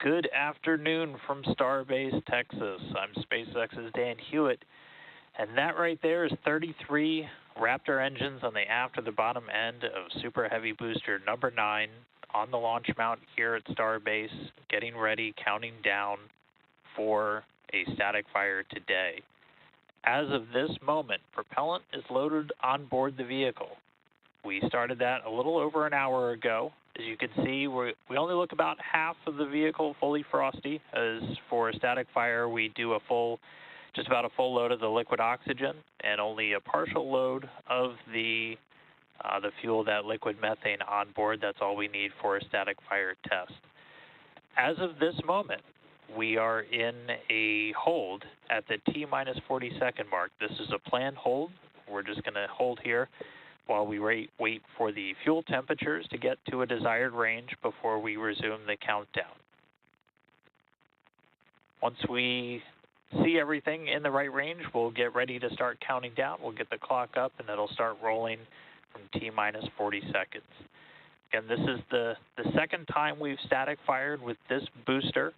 Good afternoon from Starbase, Texas. I'm SpaceX's Dan Hewitt, and that right there is 33 Raptor engines on the aft or the bottom end of Super Heavy Booster number 9 on the launch mount here at Starbase, getting ready, counting down for a static fire today. As of this moment, propellant is loaded on board the vehicle. We started that a little over an hour ago. As you can see, we only look about half of the vehicle fully frosty. As for a static fire, we do just about a full load of the liquid oxygen and only a partial load of the fuel, that liquid methane on board. That's all we need for a static fire test. As of this moment, we are in a hold at the T-minus 40-second mark. This is a planned hold. We're just going to hold here while we wait for the fuel temperatures to get to a desired range before we resume the countdown. Once we see everything in the right range, we'll get ready to start counting down. We'll get the clock up and it'll start rolling from T-minus 40 seconds. Again, this is the second time we've static fired with this booster.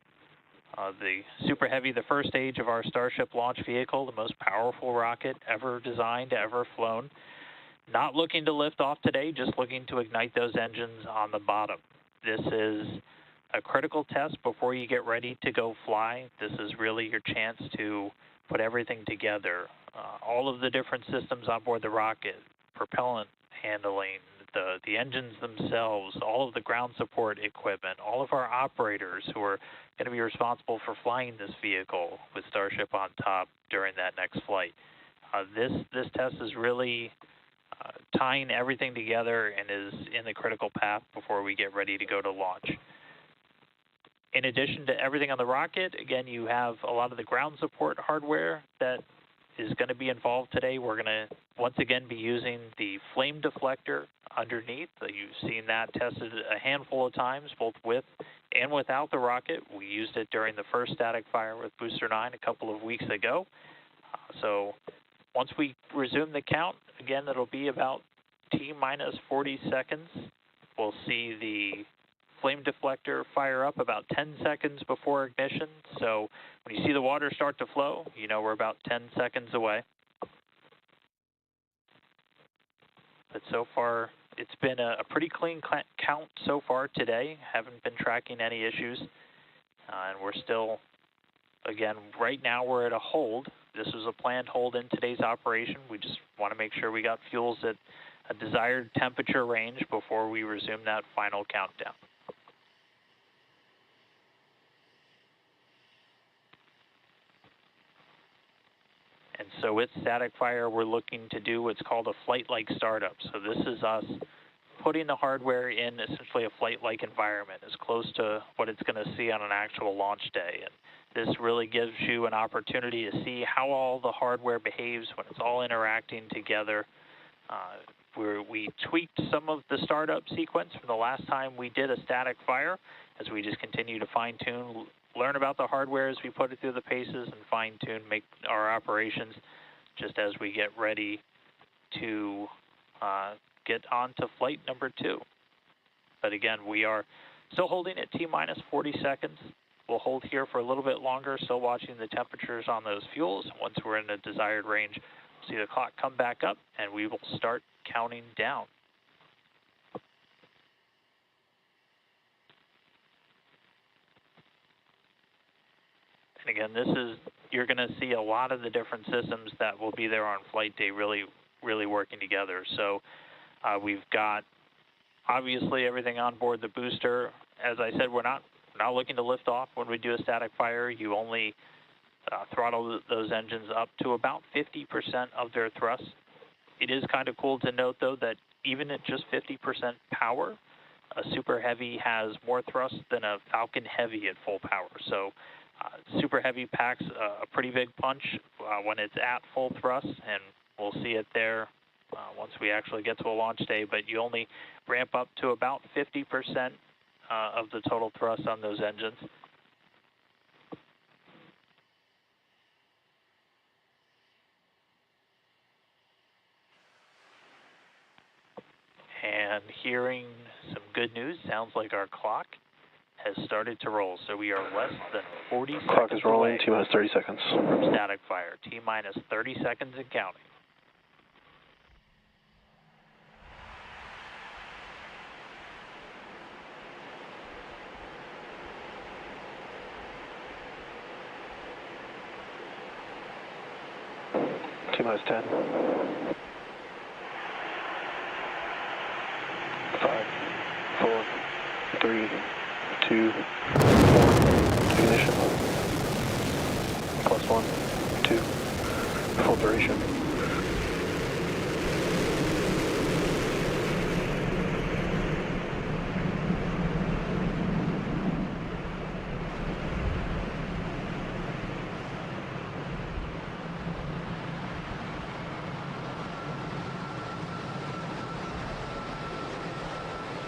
The Super Heavy, the first stage of our Starship launch vehicle, the most powerful rocket ever designed, ever flown. Not looking to lift off today, just looking to ignite those engines on the bottom. This is a critical test before you get ready to go fly. This is really your chance to put everything together. All of the different systems on board the rocket, propellant handling, the engines themselves, all of the ground support equipment, all of our operators who are going to be responsible for flying this vehicle with Starship on top during that next flight. This test is really tying everything together and is in the critical path before we get ready to go to launch. In addition to everything on the rocket, again, you have a lot of the ground support hardware that is going to be involved today. We're going to once again be using the flame deflector underneath. You've seen that tested a handful of times, both with and without the rocket. We used it during the first static fire with Booster 9 a couple of weeks ago. So once we resume the count, again, it'll be about T-minus 40 seconds. We'll see the flame deflector fire up about 10 seconds before ignition. So when you see the water start to flow, you know we're about 10 seconds away. But so far, it's been a pretty clean count so far today. Haven't been tracking any issues. And we're still, again, right now we're at a hold. This was a planned hold in today's operation. We just want to make sure we got fuels at a desired temperature range before we resume that final countdown. And so with static fire, we're looking to do what's called a flight-like startup. So this is us putting the hardware in essentially a flight-like environment, as close to what it's going to see on an actual launch day. And this really gives you an opportunity to see how all the hardware behaves when it's all interacting together. We tweaked some of the startup sequence from the last time we did a static fire, as we just continue to fine-tune, learn about the hardware as we put it through the paces, and fine-tune, make our operations just as we get ready to get on to flight number 2. But again, we are still holding at T-minus 40 seconds. We'll hold here for a little bit longer, still watching the temperatures on those fuels. Once we're in a desired range, we'll see the clock come back up, and we will start counting down. And again, you're going to see a lot of the different systems that will be there on flight day really working together. So we've got, obviously, everything on board the booster. As I said, we're not looking to lift off when we do a static fire. You only throttle those engines up to about 50% of their thrust. It is kind of cool to note, though, that even at just 50% power, a Super Heavy has more thrust than a Falcon Heavy at full power. So Super Heavy packs a pretty big punch when it's at full thrust, and we'll see it there once we actually get to a launch day. But you only ramp up to about 50% of the total thrust on those engines. And hearing some good news, sounds like our clock has started to roll, so we are less than 40 seconds Clock is rolling, away T-minus 30 seconds. from static fire. T-minus 30 seconds and counting. T-minus 10. 5, 4, 3, 2, 1. Ignition. Plus 1, 2. Full duration.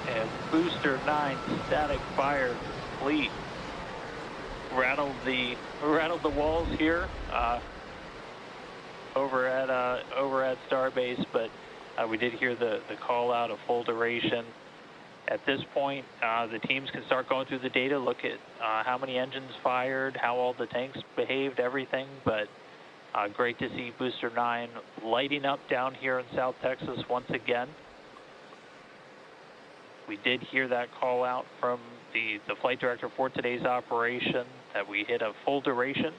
And booster 9 static fire complete. Rattled the walls here over at Starbase, but we did hear the call out of full duration. At this point, the teams can start going through the data, look at how many engines fired, how all the tanks behaved, everything. But great to see booster 9 lighting up down here in South Texas once again. We did hear that call out from the flight director for today's operation that we hit a full duration.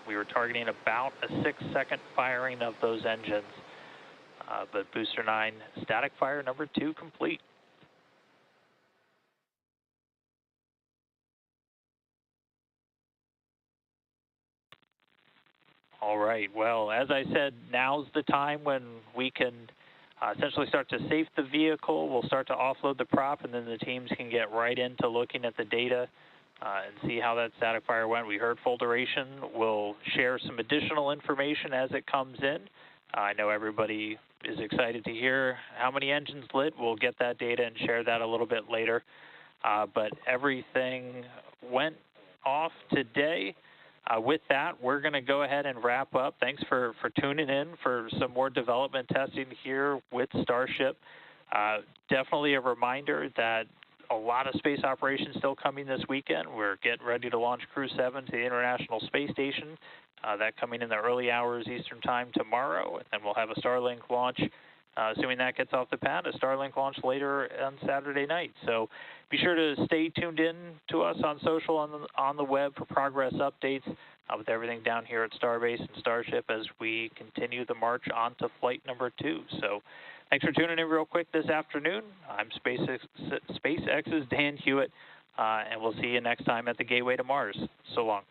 We were targeting about a 6-second firing of those engines. But booster 9 static fire number 2 complete. All right, well, as I said, now's the time when we can essentially start to safe the vehicle. We'll start to offload the prop, and then the teams can get right into looking at the data and see how that static fire went. We heard full duration. We'll share some additional information as it comes in. I know everybody is excited to hear how many engines lit. We'll get that data and share that a little bit later. But everything went off today. With that, we're going to go ahead and wrap up. Thanks for tuning in for some more development testing here with Starship. Definitely a reminder that a lot of space operations still coming this weekend. We're getting ready to launch Crew 7 to the International Space Station. That coming in the early hours Eastern Time tomorrow. And then we'll have a Starlink launch, assuming that gets off the pad, a Starlink launch later on Saturday night. So be sure to stay tuned in to us on social, on the web for progress updates with everything down here at Starbase and Starship as we continue the march on to flight number 2. So thanks for tuning in real quick this afternoon. I'm SpaceX's Dan Hewitt, and we'll see you next time at the Gateway to Mars. So long.